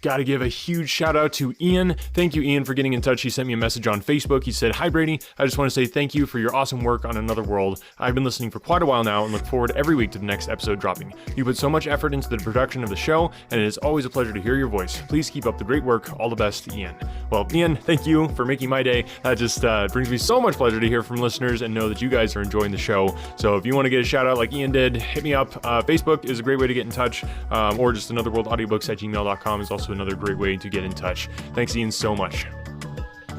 Gotta give a huge shout out to Ian. Thank you, Ian, for getting in touch. He sent me a message on Facebook. He said, "Hi, Brady. I just want to say thank you for your awesome work on Another World. I've been listening for quite a while now and look forward every week to the next episode dropping. You put so much effort into the production of the show, and it is always a pleasure to hear your voice. Please keep up the great work. All the best, Ian." Well, Ian, thank you for making my day. That just brings me so much pleasure to hear from listeners and know that you guys are enjoying the show. So if you want to get a shout out like Ian did, hit me up. Facebook is a great way to get in touch, or just anotherworldaudiobooks@gmail.com is also another great way to get in touch. Thanks, Ian, so much.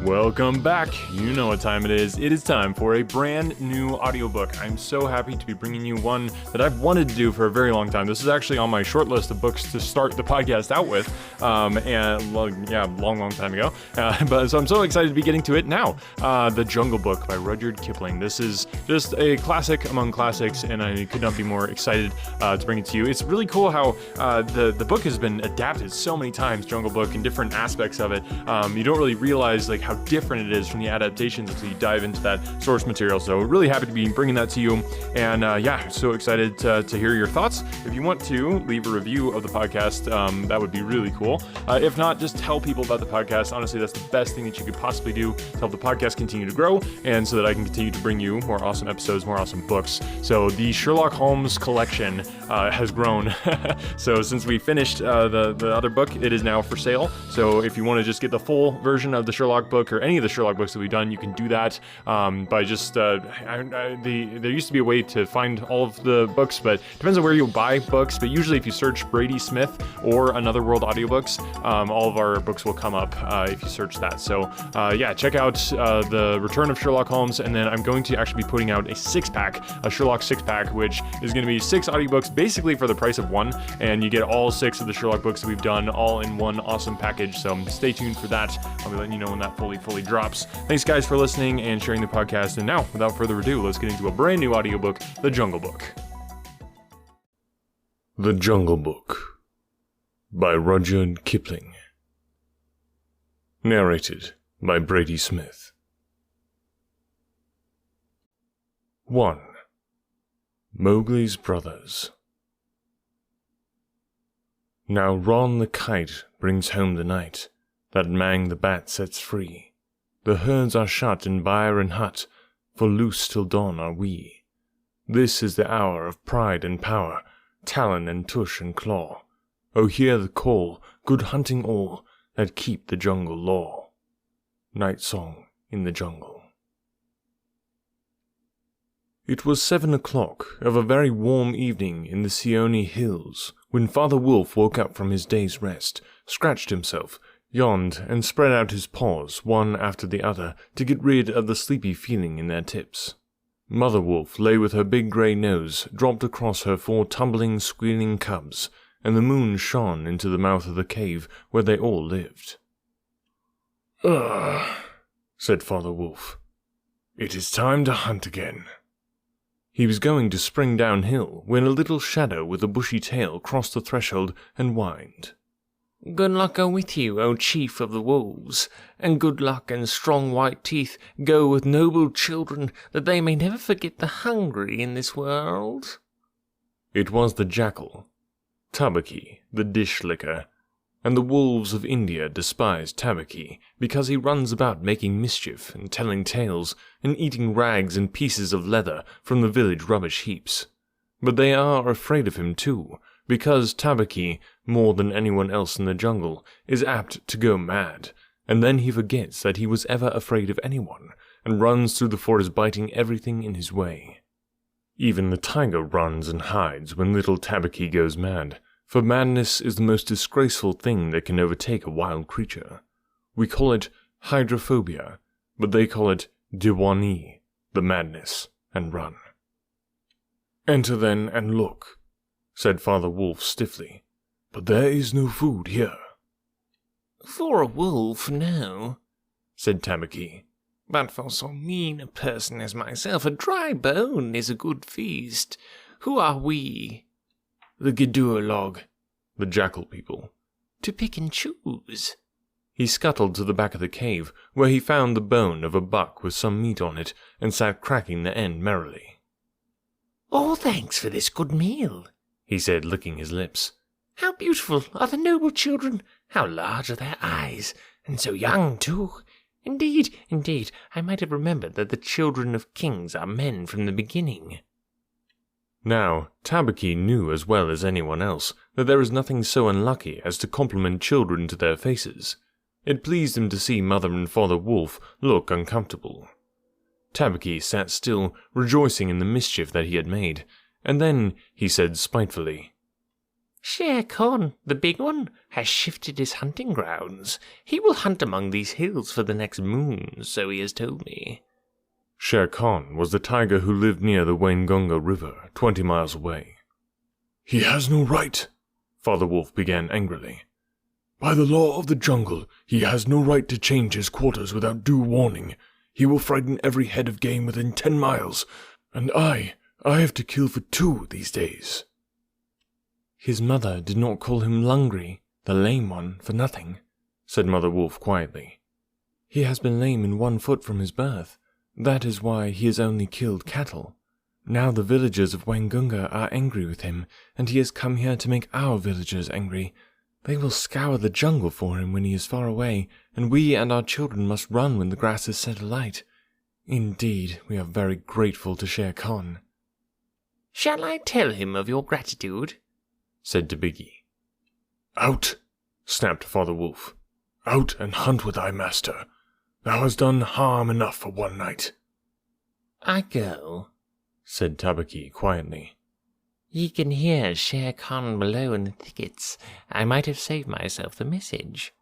Welcome back. You know what time it is. It is time for a brand new audiobook. I'm so happy to be bringing you one that I've wanted to do for a very long time. This is actually on my short list of books to start the podcast out with, long time ago. So I'm so excited to be getting to it now. The Jungle Book by Rudyard Kipling. This is just a classic among classics, and I could not be more excited to bring it to you. It's really cool how the book has been adapted so many times, Jungle Book, and different aspects of it. You don't really realize how different it is from the adaptations until you dive into that source material. So really happy to be bringing that to you, and so excited to hear your thoughts. If you want to leave a review of the podcast, that would be really cool. If not, just tell people about the podcast. Honestly, that's the best thing that you could possibly do to help the podcast continue to grow, and so that I can continue to bring you more awesome episodes, more awesome books. So the Sherlock Holmes collection has grown. So since we finished the other book, it is now for sale. So if you want to just get the full version of the Sherlock book, or any of the Sherlock books that we've done, you can do that by just there used to be a way to find all of the books, but it depends on where you buy books. But usually if you search Brady Smith or Another World Audiobooks, all of our books will come up if you search that. So check out the Return of Sherlock Holmes, and then I'm going to actually be putting out a Sherlock 6-pack, which is going to be 6 audiobooks basically for the price of one, and you get all 6 of the Sherlock books that we've done all in one awesome package. So stay tuned for that. I'll be letting you know when that fully drops. Thanks, guys, for listening and sharing the podcast. And now, without further ado, let's get into a brand new audiobook, The Jungle Book. The Jungle Book by Rudyard Kipling. Narrated by Brady Smith. 1. Mowgli's Brothers. Now Ron the kite brings home the night that Mang the bat sets free. The herds are shut in byre and hut, for loose till dawn are we. This is the hour of pride and power, talon and tush and claw. Oh, hear the call, good hunting all, that keep the jungle law. Night Song in the Jungle. It was 7 o'clock of a very warm evening in the Seoni Hills, when Father Wolf woke up from his day's rest, scratched himself, yawned, and spread out his paws one after the other to get rid of the sleepy feeling in their tips. Mother Wolf lay with her big grey nose dropped across her 4 tumbling, squealing cubs, and the moon shone into the mouth of the cave where they all lived. "Ugh," said Father Wolf. "It is time to hunt again." He was going to spring downhill when a little shadow with a bushy tail crossed the threshold and whined. "Good luck go with you, O chief of the wolves, and good luck and strong white teeth go with noble children, that they may never forget the hungry in this world." It was the jackal, Tabaki, the dish licker, and the wolves of India despise Tabaki because he runs about making mischief and telling tales and eating rags and pieces of leather from the village rubbish heaps. But they are afraid of him too, because Tabaki, more than anyone else in the jungle, is apt to go mad, and then he forgets that he was ever afraid of anyone, and runs through the forest biting everything in his way. Even the tiger runs and hides when little Tabaki goes mad, for madness is the most disgraceful thing that can overtake a wild creature. We call it hydrophobia, but they call it diwani, the madness, and run. "Enter then and look," said Father Wolf stiffly, "but there is no food here." "For a wolf, no," said Tabaki. "but for so mean a person as myself, a dry bone is a good feast. Who are we?" "The Gidurlog," the jackal people. "To pick and choose." He scuttled to the back of the cave, where he found the bone of a buck with some meat on it, and sat cracking the end merrily. "All thanks for this good meal," he said, licking his lips. How beautiful are the noble children! How large are their eyes, and so young too! Indeed, indeed, I might have remembered that the children of kings are men from the beginning." Now, Tabaqui knew as well as anyone else that there is nothing so unlucky as to compliment children to their faces. It pleased him to see Mother and Father Wolf look uncomfortable. Tabaqui sat still, rejoicing in the mischief that he had made, and then he said spitefully, "Shere Khan, the big one, has shifted his hunting grounds. He will hunt among these hills for the next moon, so he has told me." Shere Khan was the tiger who lived near the Waingunga River, 20 miles away. "He has no right," Father Wolf began angrily. "By the law of the jungle, he has no right to change his quarters without due warning. He will frighten every head of game within 10 miles, and I have to kill for 2 these days." "His mother did not call him Lungri, the lame one, for nothing," said Mother Wolf quietly. "He has been lame in 1 foot from his birth. That is why he has only killed cattle. Now the villagers of Waingunga are angry with him, and he has come here to make our villagers angry. They will scour the jungle for him when he is far away, and we and our children must run when the grass is set alight. Indeed, we are very grateful to Shere Khan." "Shall I tell him of your gratitude?" said Tabaqui. "Out!" snapped Father Wolf. "Out and hunt with thy master. Thou hast done harm enough for one night." "I go," said Tabaqui quietly. "Ye can hear Shere Khan below in the thickets. I might have saved myself the message."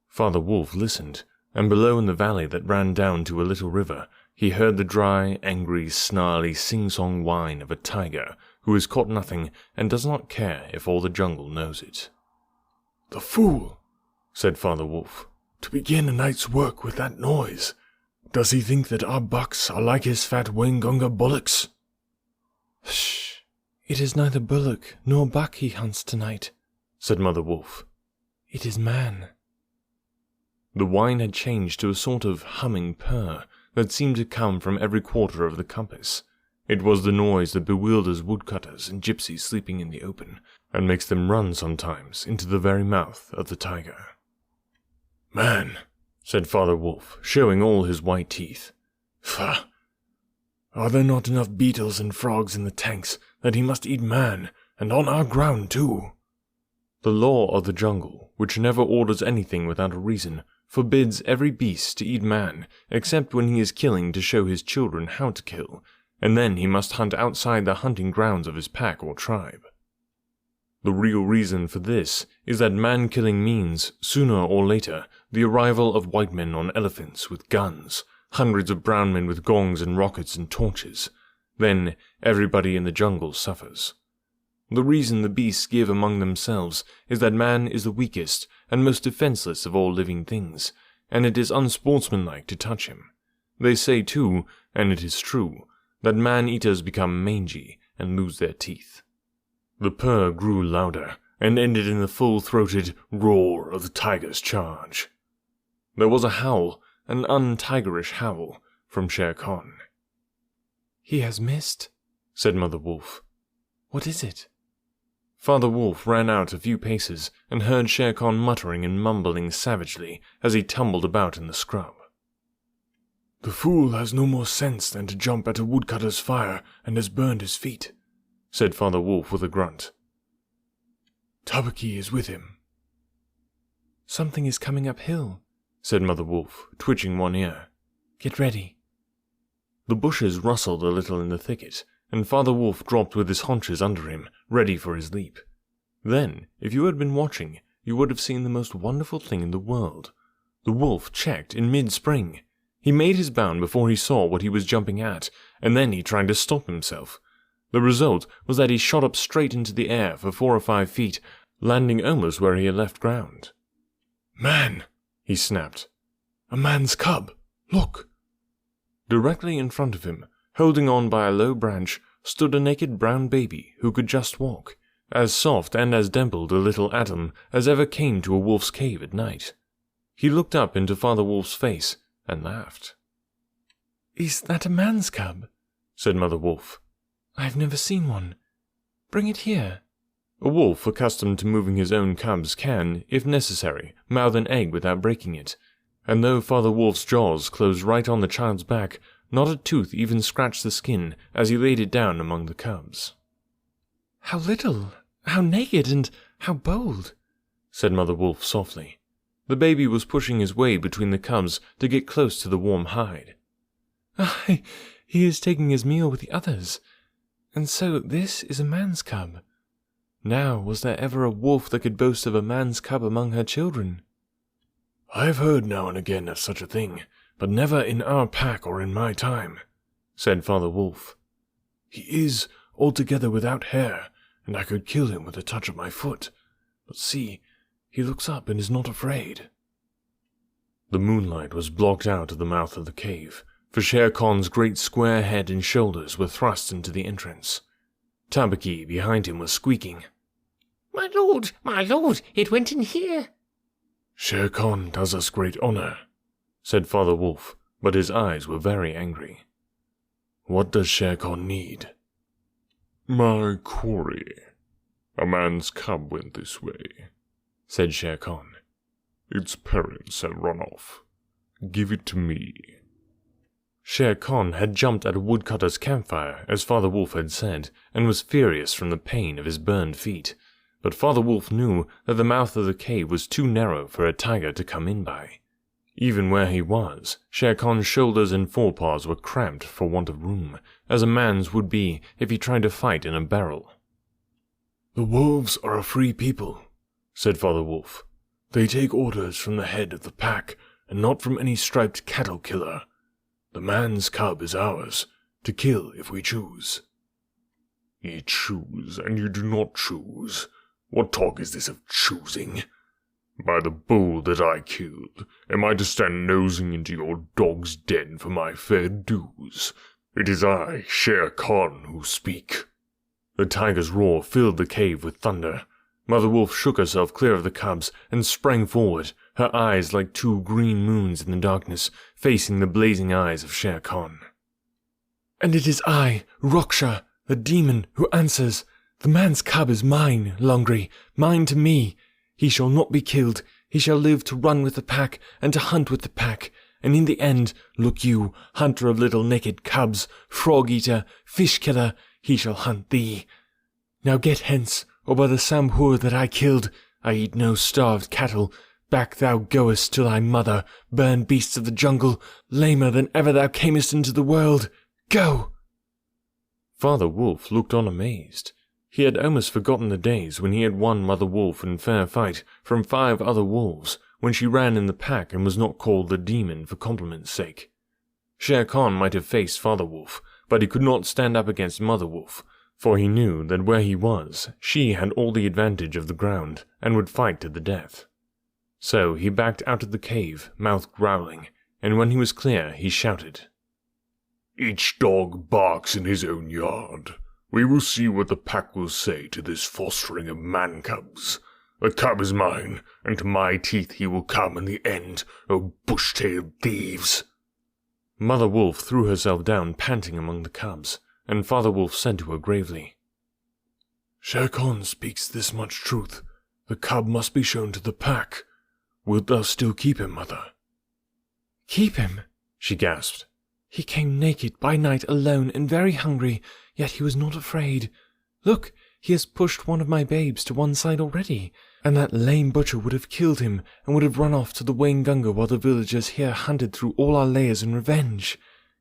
Father Wolf listened, and below in the valley that ran down to a little river, he heard the dry, angry, snarly, sing-song whine of a tiger who has caught nothing and does not care if all the jungle knows it. "The fool," said Father Wolf, "to begin a night's work with that noise. Does he think that our bucks are like his fat Waingunga bullocks?" "Shh! It is neither bullock nor buck he hunts tonight," said Mother Wolf. "It is man." The whine had changed to a sort of humming purr that seemed to come from every quarter of the compass. It was the noise that bewilders woodcutters and gypsies sleeping in the open, and makes them run sometimes into the very mouth of the tiger. "Man," said Father Wolf, showing all his white teeth. "Pah! Are there not enough beetles and frogs in the tanks that he must eat man, and on our ground too?" The law of the jungle, which never orders anything without a reason, forbids every beast to eat man, except when he is killing to show his children how to kill, and then he must hunt outside the hunting grounds of his pack or tribe. The real reason for this is that man-killing means, sooner or later, the arrival of white men on elephants with guns, hundreds of brown men with gongs and rockets and torches. Then everybody in the jungle suffers. The reason the beasts give among themselves is that man is the weakest and most defenseless of all living things, and it is unsportsmanlike to touch him. They say too, and it is true, that man-eaters become mangy and lose their teeth. The purr grew louder, and ended in the full-throated roar of the tiger's charge. There was a howl, an un-tigerish howl, from Shere Khan. "He has missed," said Mother Wolf. "What is it?" Father Wolf ran out a few paces and heard Shere Khan muttering and mumbling savagely as he tumbled about in the scrub. "The fool has no more sense than to jump at a woodcutter's fire and has burned his feet," said Father Wolf with a grunt. "Tabaqui is with him." "Something is coming uphill," said Mother Wolf, twitching one ear. "Get ready." The bushes rustled a little in the thicket, and Father Wolf dropped with his haunches under him, ready for his leap. Then, if you had been watching, you would have seen the most wonderful thing in the world. The wolf checked in mid-spring. He made his bound before he saw what he was jumping at, and then he tried to stop himself. The result was that he shot up straight into the air for 4 or 5 feet, landing almost where he had left ground. "Man!" he snapped. "A man's cub! Look!" Directly in front of him, holding on by a low branch, stood a naked brown baby who could just walk, as soft and as dimpled a little atom as ever came to a wolf's cave at night. He looked up into Father Wolf's face and laughed. "Is that a man's cub?" said Mother Wolf. "I've never seen one. Bring it here." A wolf accustomed to moving his own cubs can, if necessary, mouth an egg without breaking it, and though Father Wolf's jaws closed right on the child's back, not a tooth even scratched the skin as he laid it down among the cubs. "How little, how naked, and how bold," said Mother Wolf softly. The baby was pushing his way between the cubs to get close to the warm hide. "Aye, he is taking his meal with the others. And so this is a man's cub. Now was there ever a wolf that could boast of a man's cub among her children?" "I have heard now and again of such a thing, but never in our pack or in my time," said Father Wolf. "He is altogether without hair, and I could kill him with a touch of my foot. But see, he looks up and is not afraid." The moonlight was blocked out of the mouth of the cave, for Shere Khan's great square head and shoulders were thrust into the entrance. Tabaki behind him was squeaking, my lord, it went in here." "Shere Khan does us great honor," said Father Wolf, but his eyes were very angry. "What does Shere Khan need?" "My quarry. A man's cub went this way," said Shere Khan. "Its parents have run off. Give it to me." Shere Khan had jumped at a woodcutter's campfire, as Father Wolf had said, and was furious from the pain of his burned feet. But Father Wolf knew that the mouth of the cave was too narrow for a tiger to come in by. Even where he was, Shere Khan's shoulders and forepaws were cramped for want of room, as a man's would be if he tried to fight in a barrel. "The wolves are a free people," said Father Wolf. "They take orders from the head of the pack, and not from any striped cattle killer. The man's cub is ours, to kill if we choose." "Ye choose, and you do not choose. What talk is this of choosing? By the bull that I killed, am I to stand nosing into your dog's den for my fair dues? It is I, Shere Khan, who speak." The tiger's roar filled the cave with thunder. Mother Wolf shook herself clear of the cubs and sprang forward, her eyes like two green moons in the darkness, facing the blazing eyes of Shere Khan. "And it is I, Raksha, the demon, who answers. The man's cub is mine, Longri, mine to me. He shall not be killed. He shall live to run with the pack and to hunt with the pack. And in the end, look you, hunter of little naked cubs, frog-eater, fish-killer, he shall hunt thee. Now get hence, or by the Sambhur that I killed, I eat no starved cattle. Back thou goest to thy mother, burned beasts of the jungle, lamer than ever thou camest into the world. Go!" Father Wolf looked on amazed. He had almost forgotten the days when he had won Mother Wolf in fair fight from 5 other wolves, when she ran in the pack and was not called the demon for compliment's sake. Shere Khan might have faced Father Wolf, but he could not stand up against Mother Wolf, for he knew that where he was, she had all the advantage of the ground, and would fight to the death. So he backed out of the cave, mouth growling, and when he was clear, he shouted, "Each dog barks in his own yard. We will see what the pack will say to this fostering of man-cubs. The cub is mine, and to my teeth he will come in the end, O bush-tailed thieves." Mother Wolf threw herself down panting among the cubs, and Father Wolf said to her gravely, "Shere Khan speaks this much truth. The cub must be shown to the pack. Wilt thou still keep him, Mother?" "Keep him?" she gasped. "He came naked by night alone and very hungry, yet he was not afraid. Look, he has pushed one of my babes to one side already, and that lame butcher would have killed him and would have run off to the Waingunga while the villagers here hunted through all our lairs in revenge.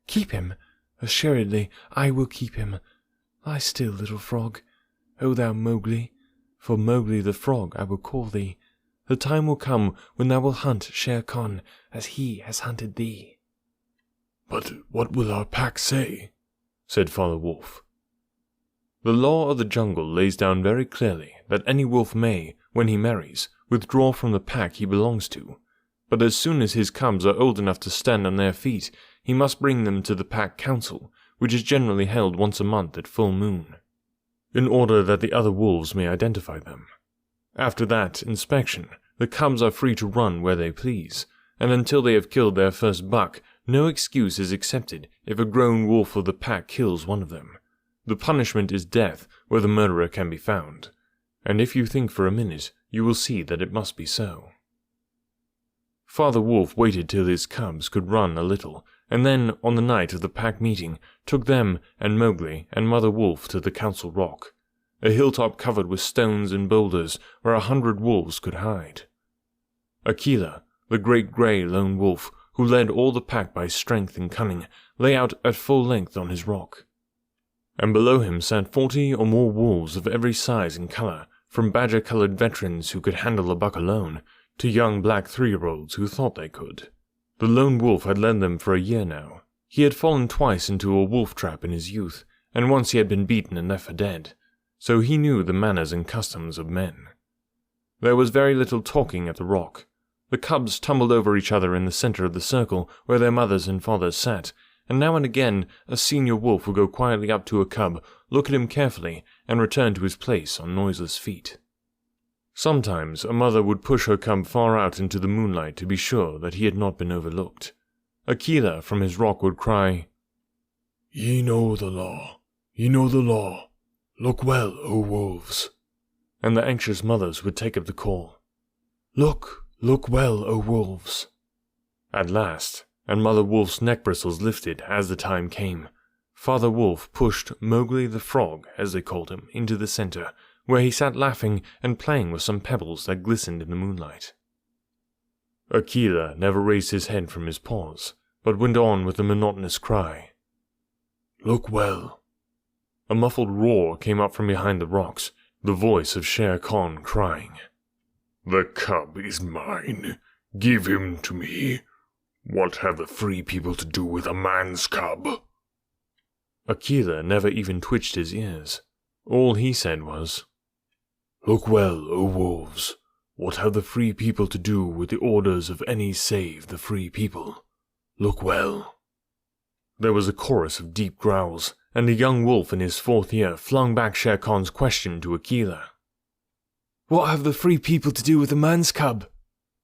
Keep him. Assuredly, I will keep him. Lie still, little frog. O thou Mowgli, for Mowgli the frog I will call thee. The time will come when thou wilt hunt Shere Khan as he has hunted thee." "But what will our pack say?" said Father Wolf. The law of the jungle lays down very clearly that any wolf may, when he marries, withdraw from the pack he belongs to, but as soon as his cubs are old enough to stand on their feet, he must bring them to the pack council, which is generally held once a month at full moon, in order that the other wolves may identify them. After that inspection, the cubs are free to run where they please, and until they have killed their first buck, no excuse is accepted if a grown wolf of the pack kills one of them. The punishment is death where the murderer can be found. and if you think for a minute, you will see that it must be so. Father Wolf waited till his cubs could run a little, and then, on the night of the pack meeting, took them and Mowgli and Mother Wolf to the Council Rock, a hilltop covered with stones and boulders where 100 wolves could hide. Akela, the great grey lone wolf, who led all the pack by strength and cunning, lay out at full length on his rock. And below him sat 40 or more wolves of every size and colour, from badger-coloured veterans who could handle a buck alone, to young black 3-year-olds who thought they could. The lone wolf had led them for a year now. He had fallen twice into a wolf trap in his youth, and once he had been beaten and left for dead, so he knew the manners and customs of men. There was very little talking at the rock. The cubs tumbled over each other in the centre of the circle where their mothers and fathers sat, and now and again a senior wolf would go quietly up to a cub, look at him carefully, and return to his place on noiseless feet. Sometimes a mother would push her cub far out into the moonlight to be sure that he had not been overlooked. Akela from his rock would cry, "Ye know the law, ye know the law. Look well, O wolves." And the anxious mothers would take up the call, "Look, look well, O wolves." At last, and Mother Wolf's neck bristles lifted as the time came, Father Wolf pushed Mowgli the Frog, as they called him, into the centre, where he sat laughing and playing with some pebbles that glistened in the moonlight. Akela never raised his head from his paws, but went on with a monotonous cry, "Look well." A muffled roar came up from behind the rocks, the voice of Shere Khan crying, "The cub is mine. Give him to me. What have the free people to do with a man's cub?" Akela never even twitched his ears. All he said was, "Look well, O wolves. What have the free people to do with the orders of any save the free people? Look well." There was a chorus of deep growls, and a young wolf in his 4th year flung back Shere Khan's question to Akela. "What have the free people to do with a man's cub?"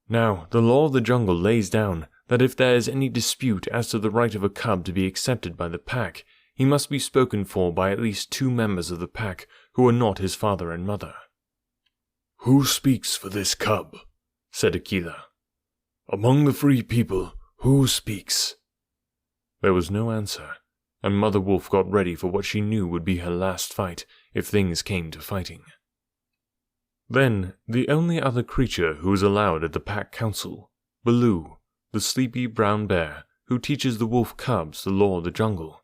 Now, the law of the jungle lays down that if there is any dispute as to the right of a cub to be accepted by the pack, he must be spoken for by at least 2 members of the pack who are not his father and mother. "Who speaks for this cub?" said Akela. "Among the free people, who speaks?" There was no answer, and Mother Wolf got ready for what she knew would be her last fight if things came to fighting. Then, the only other creature who was allowed at the pack council, Baloo, the sleepy brown bear who teaches the wolf cubs the law of the jungle.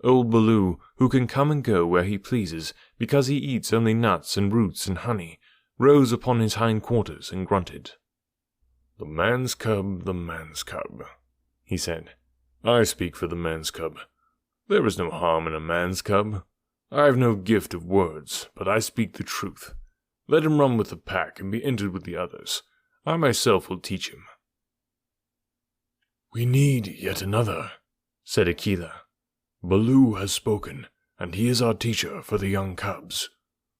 Old Baloo, who can come and go where he pleases because he eats only nuts and roots and honey, rose upon his hind quarters and grunted. "The man's cub, the man's cub," he said. "I speak for the man's cub. There is no harm in a man's cub. I have no gift of words, but I speak the truth. Let him run with the pack and be entered with the others. I myself will teach him." "We need yet another," said Akela. "Baloo has spoken, and he is our teacher for the young cubs.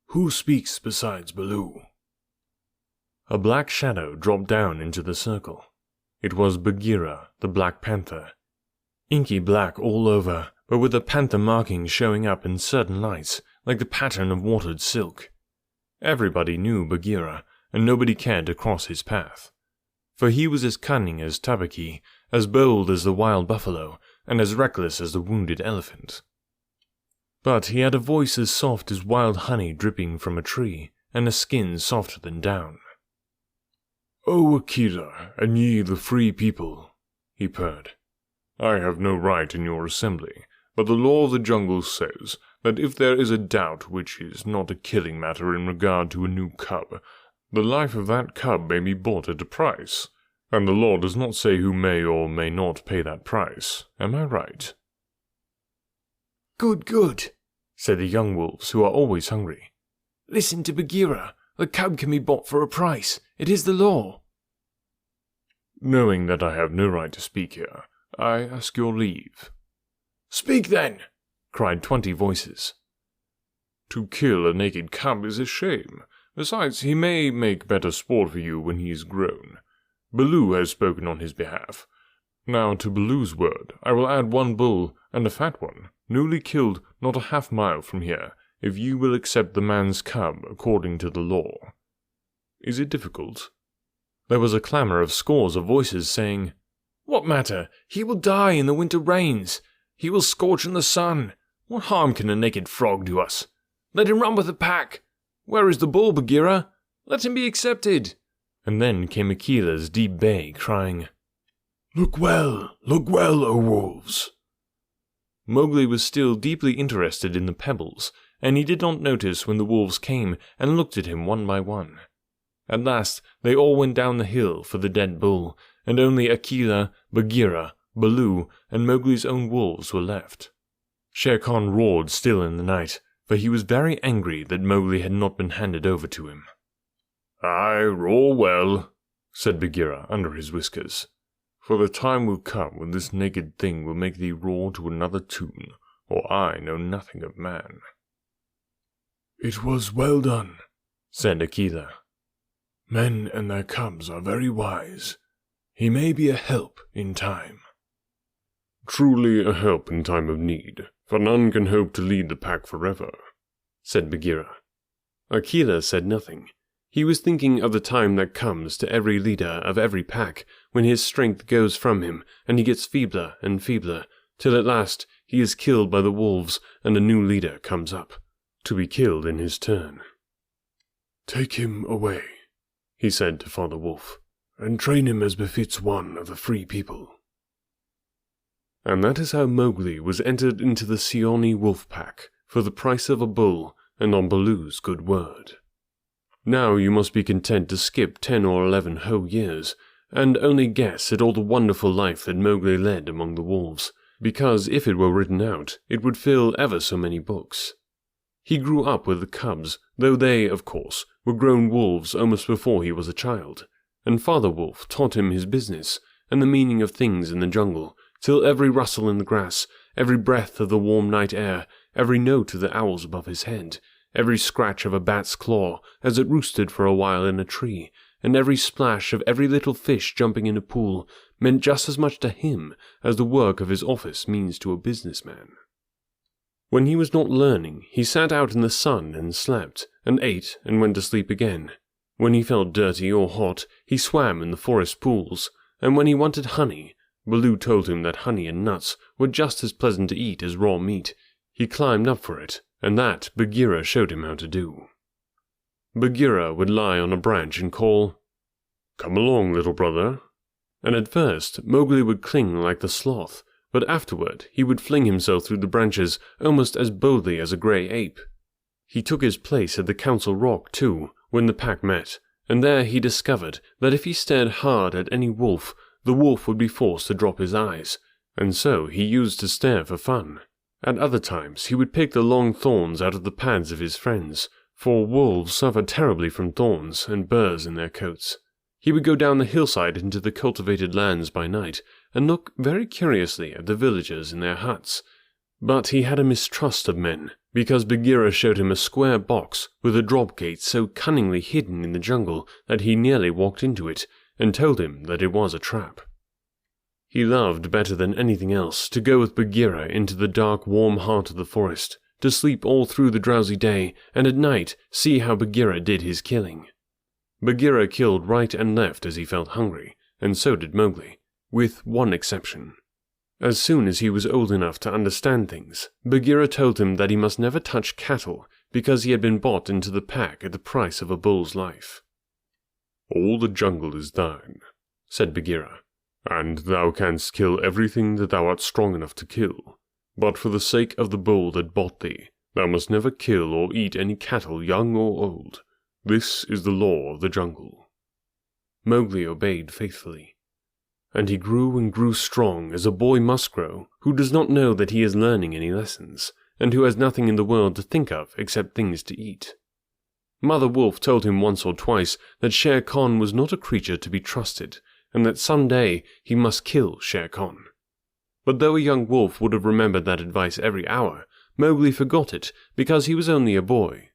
Who speaks besides Baloo?" A black shadow dropped down into the circle. It was Bagheera, the Black Panther. Inky black all over, but with the panther markings showing up in certain lights, like the pattern of watered silk. Everybody knew Bagheera, and nobody cared to cross his path. For he was as cunning as Tabaqui, as bold as the wild buffalo, and as reckless as the wounded elephant. But he had a voice as soft as wild honey dripping from a tree, and a skin softer than down. "O Akela, and ye the free people," he purred, "I have no right in your assembly, but the law of the jungle says that if there is a doubt which is not a killing matter in regard to a new cub, the life of that cub may be bought at a price, and the law does not say who may or may not pay that price. Am I right?" "Good, good," said the young wolves, who are always hungry. "Listen to Bagheera. The cub can be bought for a price. It is the law." "Knowing that I have no right to speak here, I ask your leave." "Speak then," cried 20 voices. "To kill a naked cub is a shame. Besides, he may make better sport for you when he is grown. Baloo has spoken on his behalf. Now, to Baloo's word, I will add 1 bull, and a fat one, newly killed not a half-mile from here, if you will accept the man's cub according to the law. Is it difficult?" There was a clamour of scores of voices saying, "What matter? He will die in the winter rains. He will scorch in the sun. What harm can a naked frog do us? Let him run with the pack. Where is the bull, Bagheera? Let him be accepted." And then came Akela's deep bay, crying, Look well, O wolves." Mowgli was still deeply interested in the pebbles, and he did not notice when the wolves came and looked at him one by one. At last they all went down the hill for the dead bull, and only Akela, Bagheera, Baloo, and Mowgli's own wolves were left. Shere Khan roared still in the night, for he was very angry that Mowgli had not been handed over to him. "Aye, roar well," said Bagheera under his whiskers. "For the time will come when this naked thing will make thee roar to another tune, or I know nothing of man." "It was well done," said Akela. "Men and their cubs are very wise. He may be a help in time." "Truly a help in time of need, for none can hope to lead the pack forever," said Bagheera. Akela said nothing. He was thinking of the time that comes to every leader of every pack, when his strength goes from him, and he gets feebler and feebler, till at last he is killed by the wolves, and a new leader comes up, to be killed in his turn. "Take him away," he said to Father Wolf, "and train him as befits one of the free people." And that is how Mowgli was entered into the Seeonee wolf pack, for the price of a bull, and on Baloo's good word. Now you must be content to skip 10 or 11 whole years, and only guess at all the wonderful life that Mowgli led among the wolves, because if it were written out, it would fill ever so many books. He grew up with the cubs, though they, of course, were grown wolves almost before he was a child, and Father Wolf taught him his business, and the meaning of things in the jungle, till every rustle in the grass, every breath of the warm night air, every note of the owls above his head, every scratch of a bat's claw as it roosted for a while in a tree, and every splash of every little fish jumping in a pool meant just as much to him as the work of his office means to a businessman. When he was not learning, he sat out in the sun and slept, and ate and went to sleep again. When he felt dirty or hot, he swam in the forest pools, and when he wanted honey, Baloo told him that honey and nuts were just as pleasant to eat as raw meat. He climbed up for it, and that Bagheera showed him how to do. Bagheera would lie on a branch and call, "Come along, little brother." And at first Mowgli would cling like the sloth, but afterward he would fling himself through the branches almost as boldly as a grey ape. He took his place at the council rock too, when the pack met, and there he discovered that if he stared hard at any wolf, the wolf would be forced to drop his eyes, and so he used to stare for fun. At other times he would pick the long thorns out of the pads of his friends, for wolves suffer terribly from thorns and burrs in their coats. He would go down the hillside into the cultivated lands by night, and look very curiously at the villagers in their huts. But he had a mistrust of men, because Bagheera showed him a square box with a drop gate so cunningly hidden in the jungle that he nearly walked into it, and told him that it was a trap. He loved better than anything else to go with Bagheera into the dark, warm heart of the forest, to sleep all through the drowsy day, and at night see how Bagheera did his killing. Bagheera killed right and left as he felt hungry, and so did Mowgli, with one exception. As soon as he was old enough to understand things, Bagheera told him that he must never touch cattle, because he had been bought into the pack at the price of a bull's life. "All the jungle is thine," said Bagheera, "and thou canst kill everything that thou art strong enough to kill. But for the sake of the bull that bought thee, thou must never kill or eat any cattle, young or old. This is the law of the jungle." Mowgli obeyed faithfully, and he grew and grew strong as a boy must grow who does not know that he is learning any lessons, and who has nothing in the world to think of except things to eat. Mother Wolf told him once or twice that Shere Khan was not a creature to be trusted, and that some day he must kill Shere Khan. But though a young wolf would have remembered that advice every hour, Mowgli forgot it because he was only a boy,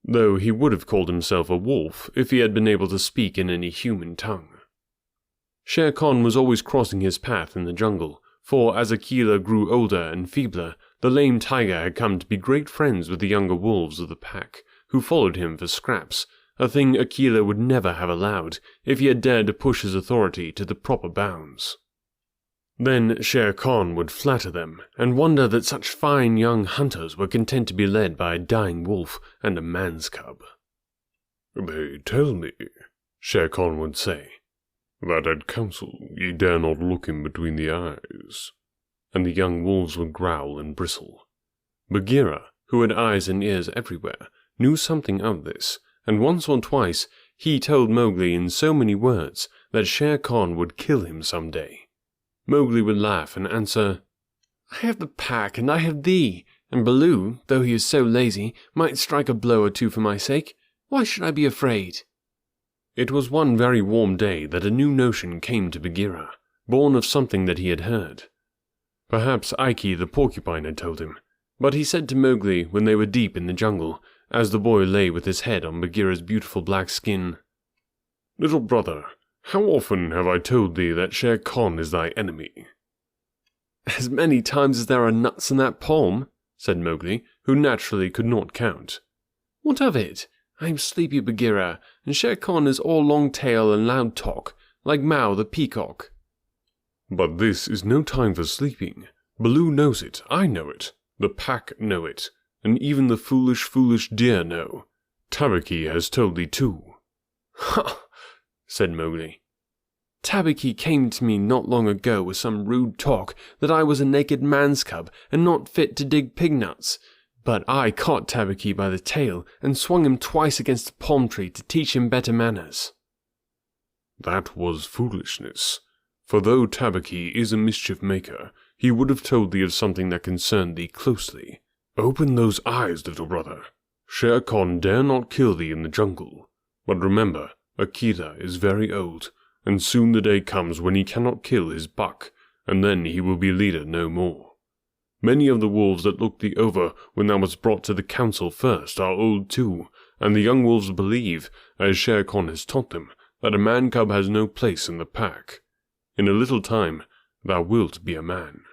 though he would have called himself a wolf if he had been able to speak in any human tongue. Shere Khan was always crossing his path in the jungle, for as Akela grew older and feebler, The lame tiger had come to be great friends with the younger wolves of the pack, who followed him for scraps, a thing Akela would never have allowed if he had dared to push his authority to the proper bounds. Then Shere Khan would flatter them, and wonder that such fine young hunters were content to be led by a dying wolf and a man's cub. "They tell me," Shere Khan would say, "that at council ye dare not look him between the eyes." And the young wolves would growl and bristle. Bagheera, who had eyes and ears everywhere, knew something of this, and once or twice he told Mowgli in so many words that Shere Khan would kill him some day. Mowgli would laugh and answer, "I have the pack and I have thee, and Baloo, though he is so lazy, might strike a blow or two for my sake. Why should I be afraid?" It was one very warm day that a new notion came to Bagheera, born of something that he had heard. Perhaps Ikey the porcupine had told him, but he said to Mowgli when they were deep in the jungle, as the boy lay with his head on Bagheera's beautiful black skin, "Little brother, how often have I told thee that Shere Khan is thy enemy?" "As many times as there are nuts in that palm," said Mowgli, who naturally could not count. "What of it? I am sleepy, Bagheera, and Shere Khan is all long tail and loud talk, like Mao the peacock." "But this is no time for sleeping. Baloo knows it, I know it, the pack know it, and even the foolish deer know. Tabaqui has told thee too." "Ha!" said Mowgli. "Tabaqui came to me not long ago with some rude talk that I was a naked man's cub and not fit to dig pig nuts. But I caught Tabaqui by the tail and swung him twice against a palm tree to teach him better manners." "That was foolishness. For though Tabaqui is a mischief maker, he would have told thee of something that concerned thee closely. Open those eyes, little brother. Shere Khan dare not kill thee in the jungle. But remember, Akela is very old, and soon the day comes when he cannot kill his buck, and then he will be leader no more. Many of the wolves that looked thee over when thou wast brought to the council first are old too, and the young wolves believe, as Shere Khan has taught them, that a man-cub has no place in the pack. In a little time, thou wilt be a man."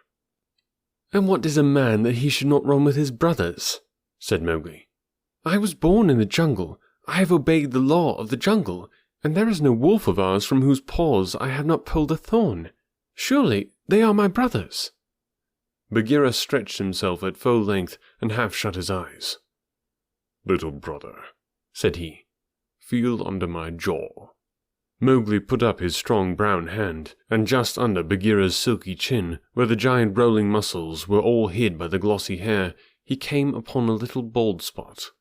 "And what is a man that he should not run with his brothers?" said Mowgli. "I was born in the jungle. I have obeyed the law of the jungle, and there is no wolf of ours from whose paws I have not pulled a thorn. Surely they are my brothers." Bagheera stretched himself at full length and half shut his eyes. "Little brother," said he, "feel under my jaw." Mowgli put up his strong brown hand, and just under Bagheera's silky chin, where the giant rolling muscles were all hid by the glossy hair, he came upon a little bald spot.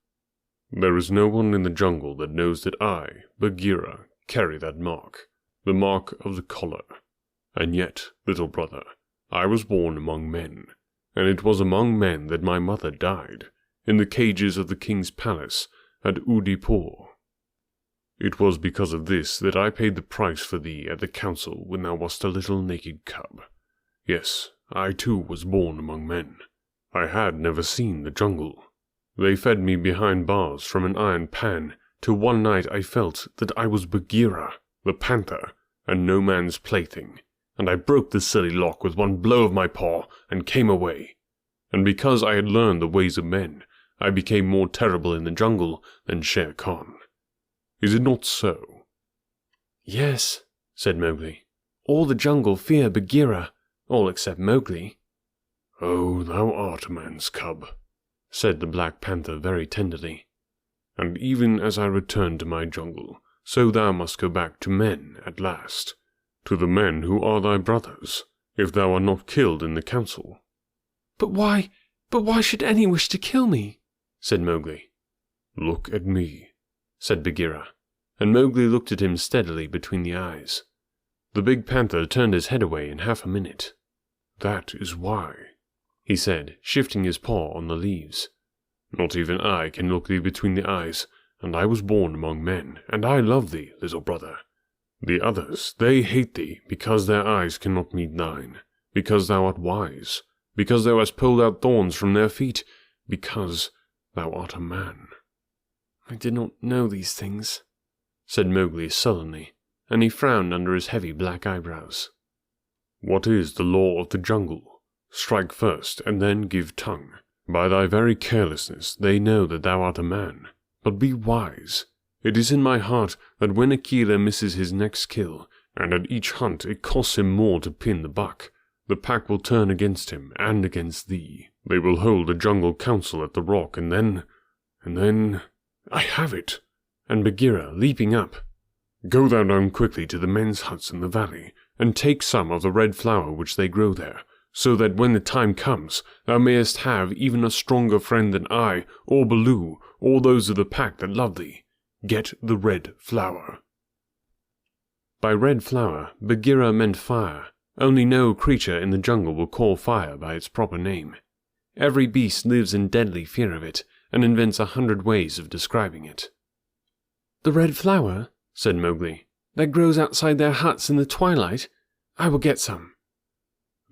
"There is no one in the jungle that knows that I, Bagheera, carry that mark, the mark of the collar. And yet, little brother, I was born among men, and it was among men that my mother died, in the cages of the king's palace at Udipur. It was because of this that I paid the price for thee at the council when thou wast a little naked cub. Yes, I too was born among men. I had never seen the jungle. They fed me behind bars from an iron pan, till one night I felt that I was Bagheera, the panther, and no man's plaything, and I broke the silly lock with one blow of my paw and came away. And because I had learned the ways of men, I became more terrible in the jungle than Shere Khan. Is it not so?" "Yes," said Mowgli. "All the jungle fear Bagheera, all except Mowgli." "Oh, thou art a man's cub," said the Black Panther very tenderly. "And even as I return to my jungle, so thou must go back to men at last, to the men who are thy brothers, if thou art not killed in the council." But why should any wish to kill me?" said Mowgli. "Look at me," said Bagheera, and Mowgli looked at him steadily between the eyes. The big panther turned his head away in half a minute. "That is why," he said, shifting his paw on the leaves. "Not even I can look thee between the eyes, and I was born among men, and I love thee, little brother. The others, they hate thee because their eyes cannot meet thine, because thou art wise, because thou hast pulled out thorns from their feet, because thou art a man." "I did not know these things," said Mowgli sullenly, and he frowned under his heavy black eyebrows. "What is the law of the jungle? Strike first, and then give tongue. By thy very carelessness they know that thou art a man. But be wise. It is in my heart that when Akela misses his next kill, and at each hunt it costs him more to pin the buck, the pack will turn against him and against thee. They will hold a jungle council at the rock, and then... I have it!" And Bagheera, leaping up, "Go thou down quickly to the men's huts in the valley, and take some of the red flower which they grow there, so that when the time comes, thou mayest have even a stronger friend than I, or Baloo, or those of the pack that love thee. Get the red flower." By red flower, Bagheera meant fire. Only no creature in the jungle will call fire by its proper name. Every beast lives in deadly fear of it, and invents 100 ways of describing it. "The red flower," said Mowgli, "that grows outside their huts in the twilight? I will get some."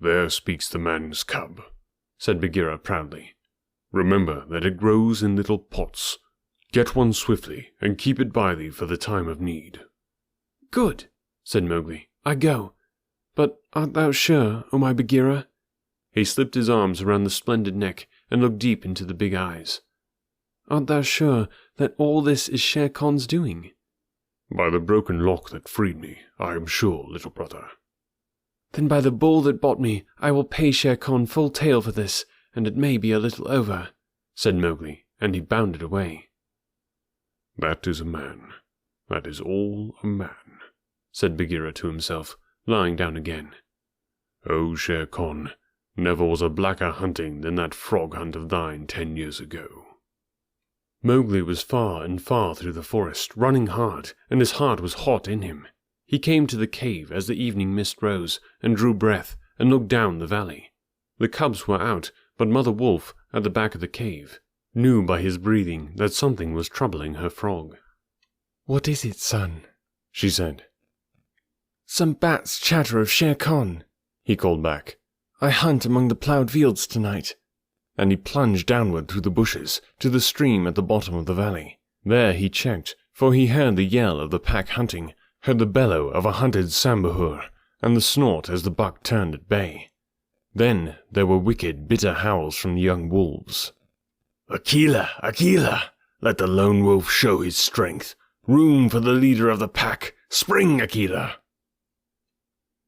"There speaks the man's cub," said Bagheera proudly. "Remember that it grows in little pots. Get one swiftly, and keep it by thee for the time of need." "Good," said Mowgli. "I go. But art thou sure, O my Bagheera?" He slipped his arms around the splendid neck and looked deep into the big eyes. "Art thou sure that all this is Shere Khan's doing?" "By the broken lock that freed me, I am sure, little brother." "Then by the bull that bought me, I will pay Shere Khan full tale for this, and it may be a little over," said Mowgli, and he bounded away. "That is a man. That is all a man," said Bagheera to himself, lying down again. "O Shere Khan, never was a blacker hunting than that frog hunt of thine 10 years ago." Mowgli was far and far through the forest, running hard, and his heart was hot in him. He came to the cave as the evening mist rose, and drew breath, and looked down the valley. The cubs were out, but Mother Wolf, at the back of the cave, knew by his breathing that something was troubling her frog. "What is it, son?" she said. "Some bats chatter of Shere Khan," he called back. "I hunt among the ploughed fields tonight." And he plunged downward through the bushes to the stream at the bottom of the valley. There he checked, for he heard the yell of the pack hunting, heard the bellow of a hunted Sambhur, and the snort as the buck turned at bay. Then there were wicked, bitter howls from the young wolves. "Akela! Akela! Let the lone wolf show his strength. Room for the leader of the pack. Spring, Akela!"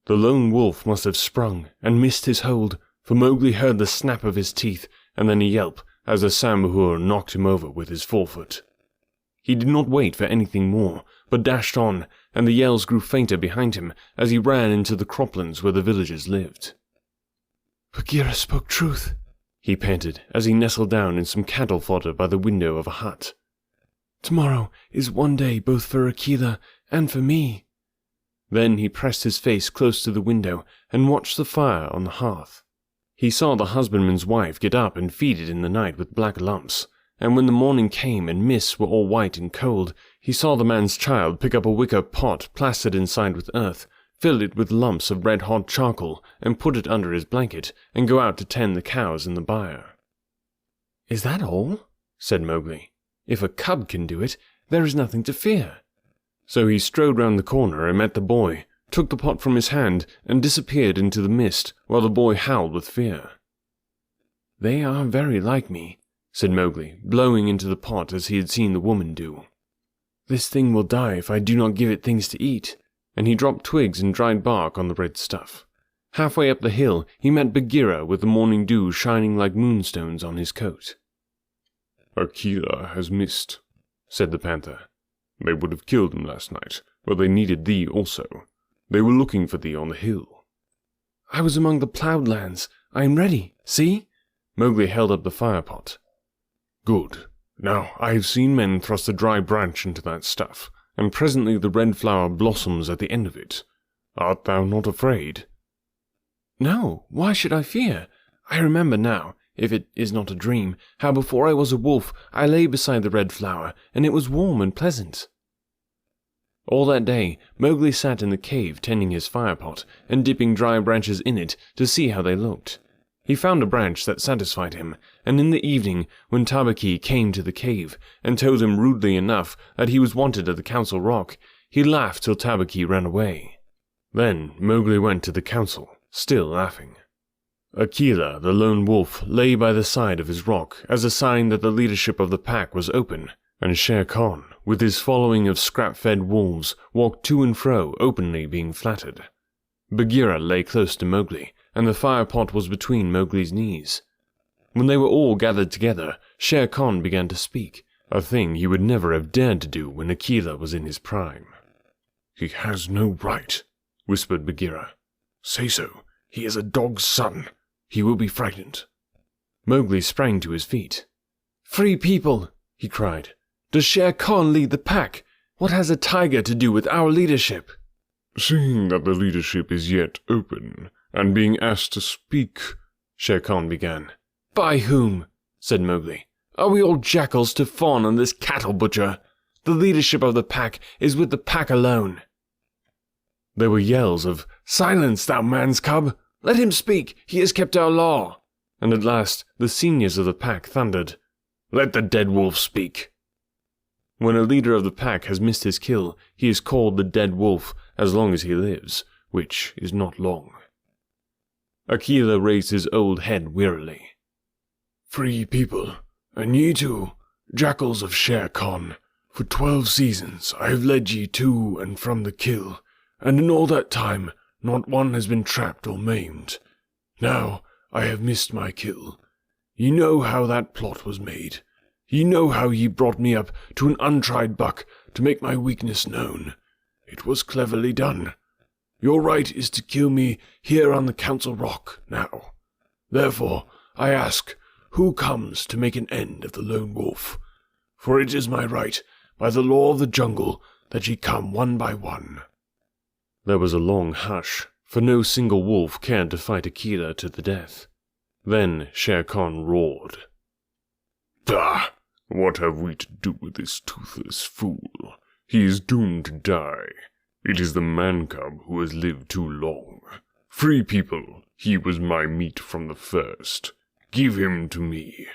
The lone wolf must have sprung and missed his hold, for Mowgli heard the snap of his teeth and then a yelp as the Sambhur knocked him over with his forefoot. He did not wait for anything more, but dashed on, and the yells grew fainter behind him as he ran into the croplands where the villagers lived. "Bagheera spoke truth," he panted as he nestled down in some cattle fodder by the window of a hut. "Tomorrow is one day both for Akela and for me." Then he pressed his face close to the window and watched the fire on the hearth. He saw the husbandman's wife get up and feed it in the night with black lumps, and when the morning came and mists were all white and cold, he saw the man's child pick up a wicker pot plastered inside with earth, fill it with lumps of red-hot charcoal, and put it under his blanket, and go out to tend the cows in the byre. "Is that all?" said Mowgli. "If a cub can do it, there is nothing to fear." So he strode round the corner and met the boy, took the pot from his hand, and disappeared into the mist, while the boy howled with fear. "They are very like me," said Mowgli, blowing into the pot as he had seen the woman do. "This thing will die if I do not give it things to eat," and he dropped twigs and dried bark on the red stuff. Halfway up the hill, he met Bagheera with the morning dew shining like moonstones on his coat. "Akela has missed," said the panther. "They would have killed him last night, but they needed thee also. They were looking for thee on the hill." "I was among the ploughed lands. I am ready. See?" Mowgli held up the firepot. "Good. Now I have seen men thrust a dry branch into that stuff, and presently the red flower blossoms at the end of it. Art thou not afraid?" "No. Why should I fear? I remember now, if it is not a dream, how before I was a wolf I lay beside the red flower, and it was warm and pleasant." All that day, Mowgli sat in the cave tending his firepot and dipping dry branches in it to see how they looked. He found a branch that satisfied him, and in the evening, when Tabaqui came to the cave and told him rudely enough that he was wanted at the council rock, he laughed till Tabaqui ran away. Then Mowgli went to the council, still laughing. Akela, the lone wolf, lay by the side of his rock as a sign that the leadership of the pack was open, and Shere Khan, with his following of scrap-fed wolves, walked to and fro, openly being flattered. Bagheera lay close to Mowgli, and the fire-pot was between Mowgli's knees. When they were all gathered together, Shere Khan began to speak, a thing he would never have dared to do when Akela was in his prime. "He has no right," whispered Bagheera. "Say so. He is a dog's son. He will be frightened." Mowgli sprang to his feet. "Free people!" he cried. "Does Shere Khan lead the pack? What has a tiger to do with our leadership?" "Seeing that the leadership is yet open, and being asked to speak," Shere Khan began. "By whom?" said Mowgli. "Are we all jackals to fawn on this cattle butcher? The leadership of the pack is with the pack alone." There were yells of, "Silence, thou man's cub! Let him speak! He has kept our law!" And at last the seniors of the pack thundered, "Let the dead wolf speak!" When a leader of the pack has missed his kill, he is called the dead wolf as long as he lives, which is not long. Akela raised his old head wearily. "Free people, and ye too, jackals of Shere Khan, for 12 seasons I have led ye to and from the kill, and in all that time not one has been trapped or maimed. Now I have missed my kill. Ye know how that plot was made. Ye know how ye brought me up to an untried buck to make my weakness known. It was cleverly done. Your right is to kill me here on the Council Rock now. Therefore, I ask, who comes to make an end of the lone wolf? For it is my right, by the law of the jungle, that ye come one by one." There was a long hush, for no single wolf cared to fight Akela to the death. Then Shere Khan roared. "Bah! What have we to do with this toothless fool? He is doomed to die. It is the man-cub who has lived too long. Free people, he was my meat from the first. Give him to me.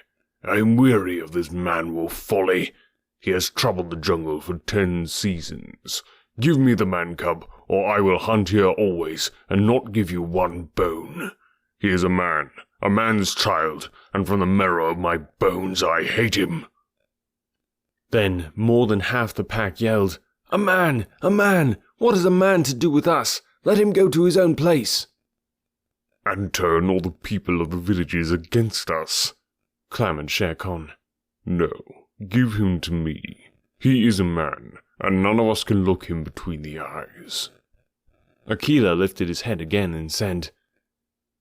I am weary of this man-wolf folly. He has troubled the jungle for 10 seasons. Give me the man-cub, or I will hunt here always, and not give you one bone. He is a man, a man's child, and from the marrow of my bones I hate him." Then more than half the pack yelled, "A man! A man! What has a man to do with us? Let him go to his own place!" "And turn all the people of the villages against us," clamoured Shere Khan. "No, give him to me. He is a man, and none of us can look him between the eyes." Akela lifted his head again and said,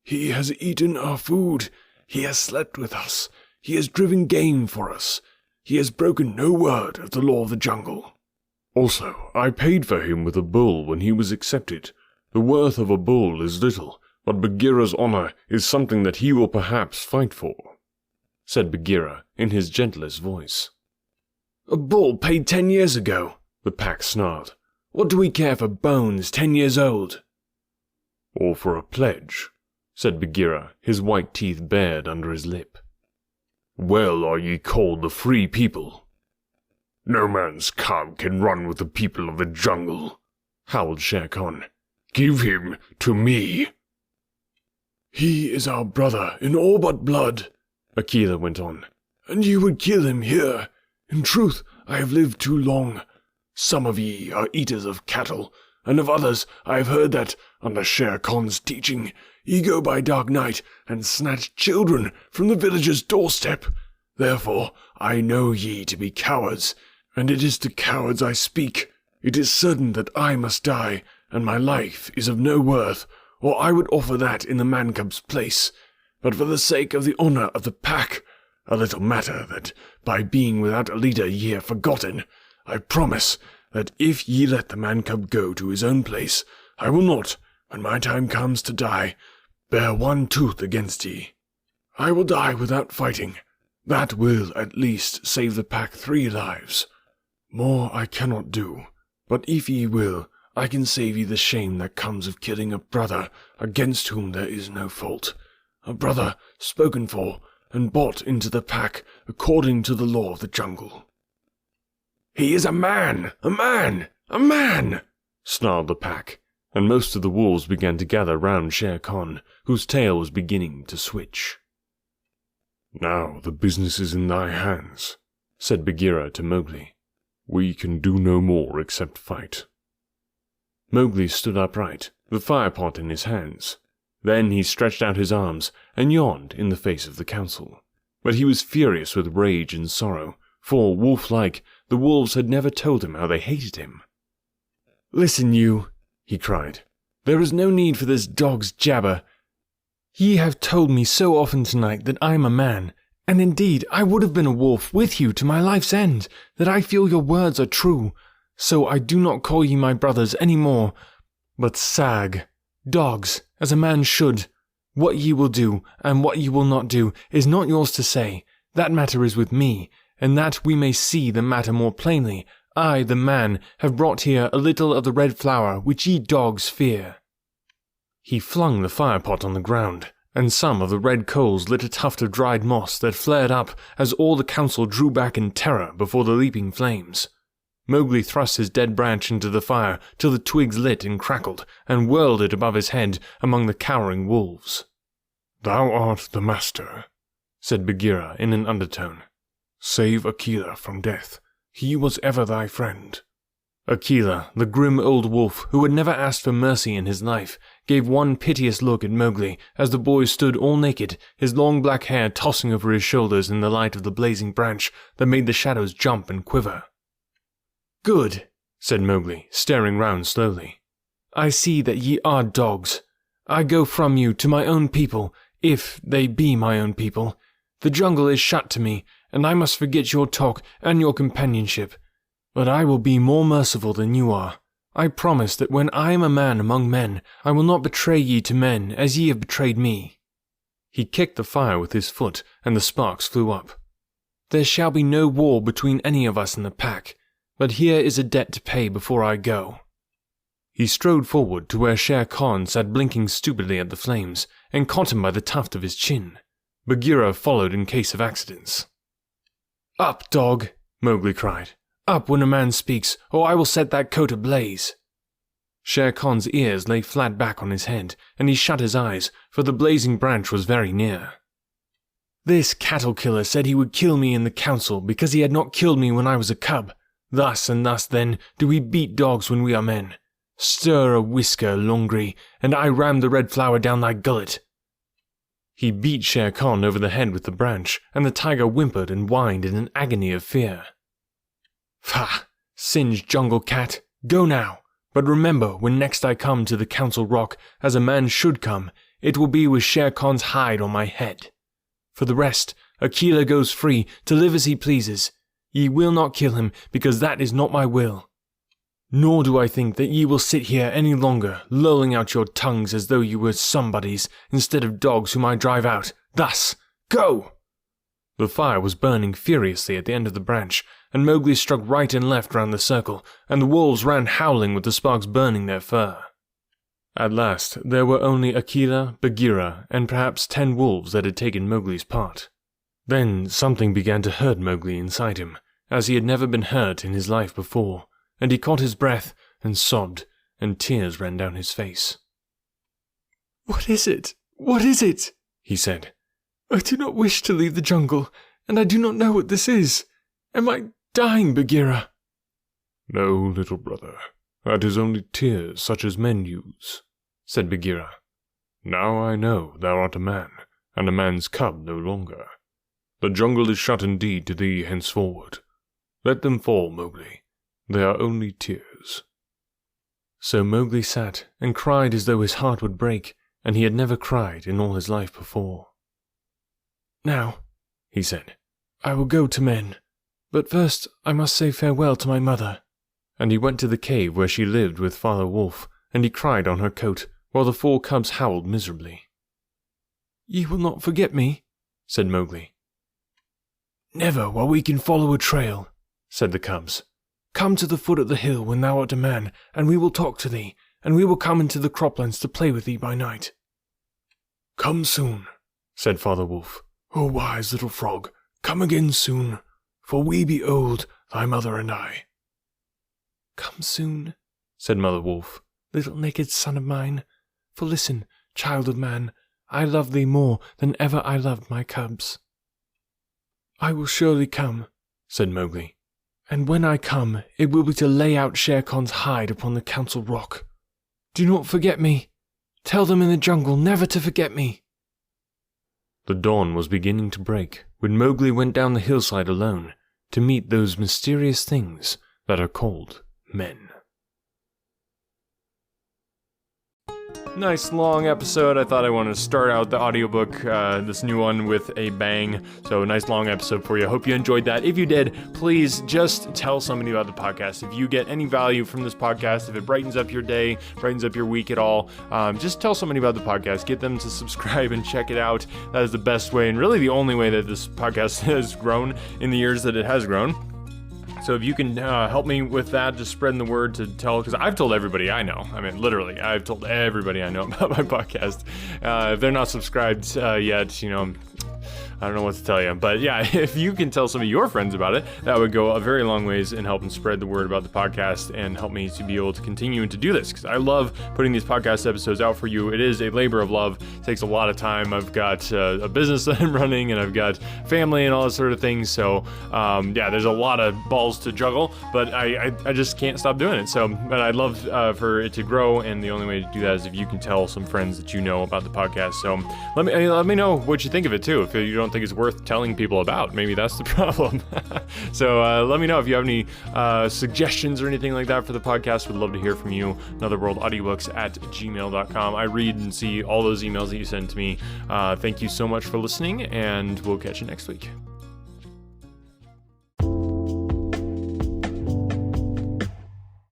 "He has eaten our food. He has slept with us. He has driven game for us. He has broken no word of the law of the jungle. Also, I paid for him with a bull when he was accepted. The worth of a bull is little, but Bagheera's honor is something that he will perhaps fight for," said Bagheera in his gentlest voice. "A bull paid 10 years ago," the pack snarled. "What do we care for bones 10 years old?" "Or for a pledge," said Bagheera, his white teeth bared under his lip. "Well are ye called the free people." "No man's cub can run with the people of the jungle," howled Shere Khan. "Give him to me." "He is our brother in all but blood," Akela went on, "and you would kill him here. In truth, I have lived too long. Some of ye are eaters of cattle, and of others I have heard that, under Shere Khan's teaching, ye go by dark night and snatch children from the village's doorstep. Therefore I know ye to be cowards, and it is to cowards I speak. It is certain that I must die, and my life is of no worth, or I would offer that in the man-cub's place. But for the sake of the honor of the pack, a little matter that, by being without a leader ye have forgotten, I promise that if ye let the man-cub go to his own place, I will not, when my time comes to die, bear one tooth against ye. I will die without fighting. That will, at least, save the pack 3 lives. More I cannot do, but if ye will, I can save ye the shame that comes of killing a brother against whom there is no fault. A brother spoken for and bought into the pack according to the law of the jungle." "He is a man! A man! A man!" snarled the pack, and most of the wolves began to gather round Shere Khan, whose tail was beginning to switch. "Now the business is in thy hands," said Bagheera to Mowgli. "We can do no more except fight." Mowgli stood upright, the firepot in his hands. Then he stretched out his arms and yawned in the face of the council. But he was furious with rage and sorrow, for, wolf-like, the wolves had never told him how they hated him. "Listen, you," he cried. "There is no need for this dog's jabber. Ye have told me so often tonight that I am a man, and indeed I would have been a wolf with you to my life's end, that I feel your words are true. So I do not call ye my brothers any more, but sag, dogs, as a man should. What ye will do, and what ye will not do, is not yours to say. That matter is with me, and that we may see the matter more plainly, I, the man, have brought here a little of the red flower which ye dogs fear." He flung the firepot on the ground, and some of the red coals lit a tuft of dried moss that flared up as all the council drew back in terror before the leaping flames. Mowgli thrust his dead branch into the fire till the twigs lit and crackled, and whirled it above his head among the cowering wolves. "Thou art the master," said Bagheera in an undertone. "Save Akela from death. He was ever thy friend." Akela, the grim old wolf who had never asked for mercy in his life, gave one piteous look at Mowgli as the boy stood all naked, his long black hair tossing over his shoulders in the light of the blazing branch that made the shadows jump and quiver. "Good," said Mowgli, staring round slowly. "I see that ye are dogs. I go from you to my own people, if they be my own people. The jungle is shut to me, and I must forget your talk and your companionship. But I will be more merciful than you are. I promise that when I am a man among men, I will not betray ye to men as ye have betrayed me." He kicked the fire with his foot, and the sparks flew up. "There shall be no war between any of us in the pack, but here is a debt to pay before I go." He strode forward to where Shere Khan sat blinking stupidly at the flames, and caught him by the tuft of his chin. Bagheera followed in case of accidents. "Up, dog!" Mowgli cried. "Up when a man speaks, or I will set that coat ablaze." Shere Khan's ears lay flat back on his head, and he shut his eyes, for the blazing branch was very near. "This cattle killer said he would kill me in the council because he had not killed me when I was a cub. Thus and thus, then, do we beat dogs when we are men. Stir a whisker, Longri, and I ram the red flower down thy gullet." He beat Shere Khan over the head with the branch, and the tiger whimpered and whined in an agony of fear. "Pah! Singed jungle cat, go now. But remember, when next I come to the council rock, as a man should come, it will be with Shere Khan's hide on my head. For the rest, Akela goes free to live as he pleases. Ye will not kill him, because that is not my will. Nor do I think that ye will sit here any longer, lolling out your tongues as though you were somebodies, instead of dogs whom I drive out. Thus, go!" The fire was burning furiously at the end of the branch, and Mowgli struck right and left round the circle, and the wolves ran howling with the sparks burning their fur. At last there were only Akela, Bagheera, and perhaps 10 wolves that had taken Mowgli's part. Then something began to hurt Mowgli inside him, as he had never been hurt in his life before, and he caught his breath and sobbed, and tears ran down his face. "What is it? What is it?" he said. "I do not wish to leave the jungle, and I do not know what this is. Am I dying, Bagheera?" "No, little brother. That is only tears such as men use," said Bagheera. "Now I know thou art a man, and a man's cub no longer. The jungle is shut indeed to thee henceforward. Let them fall, Mowgli. They are only tears." So Mowgli sat and cried as though his heart would break, and he had never cried in all his life before. "Now," he said, "I will go to men. But first I must say farewell to my mother." And he went to the cave where she lived with Father Wolf, and he cried on her coat, while the 4 cubs howled miserably. "Ye will not forget me?" said Mowgli. "Never while we can follow a trail," said the cubs. "Come to the foot of the hill when thou art a man, and we will talk to thee, and we will come into the croplands to play with thee by night." "Come soon," said Father Wolf. "O wise little frog, come again soon, for we be old, thy mother and I." "Come soon," said Mother Wolf, little naked son of mine. For listen, child of man, I love thee more than ever I loved my cubs." "I will surely come," said Mowgli. "And when I come, it will be to lay out Shere Khan's hide upon the Council Rock. Do not forget me. Tell them in the jungle never to forget me." The dawn was beginning to break when Mowgli went down the hillside alone to meet those mysterious things that are called men. Nice long episode. I thought I wanted to start out the audiobook, this new one, with a bang. So nice long episode for you. I hope you enjoyed that. If you did, please just tell somebody about the podcast. If you get any value from this podcast, if it brightens up your day, brightens up your week at all, just tell somebody about the podcast. Get them to subscribe and check it out. That is the best way, and really the only way that this podcast has grown in the years that it has grown. So if you can help me with that, just spreading the word to tell, because I've told everybody I know. I mean, literally, I've told everybody I know about my podcast. If they're not subscribed yet, I don't know what to tell you. But yeah, if you can tell some of your friends about it, that would go a very long ways in helping spread the word about the podcast and help me to be able to continue to do this, because I love putting these podcast episodes out for you. It is a labor of love. It takes a lot of time. I've got a business that I'm running, and I've got family and all that sort of things. So yeah, there's a lot of balls to juggle, but I just can't stop doing it. So, but I'd love for it to grow, and the only way to do that is if you can tell some friends that you know about the podcast. So let me know what you think of it too. If you don't think it's worth telling people about, maybe that's the problem. So let me know if you have any suggestions or anything like that for the podcast. Would love to hear from you. anotherworldaudiobooks@gmail.com. I read and see all those emails that you send to me. Thank you so much for listening, and we'll catch you next week.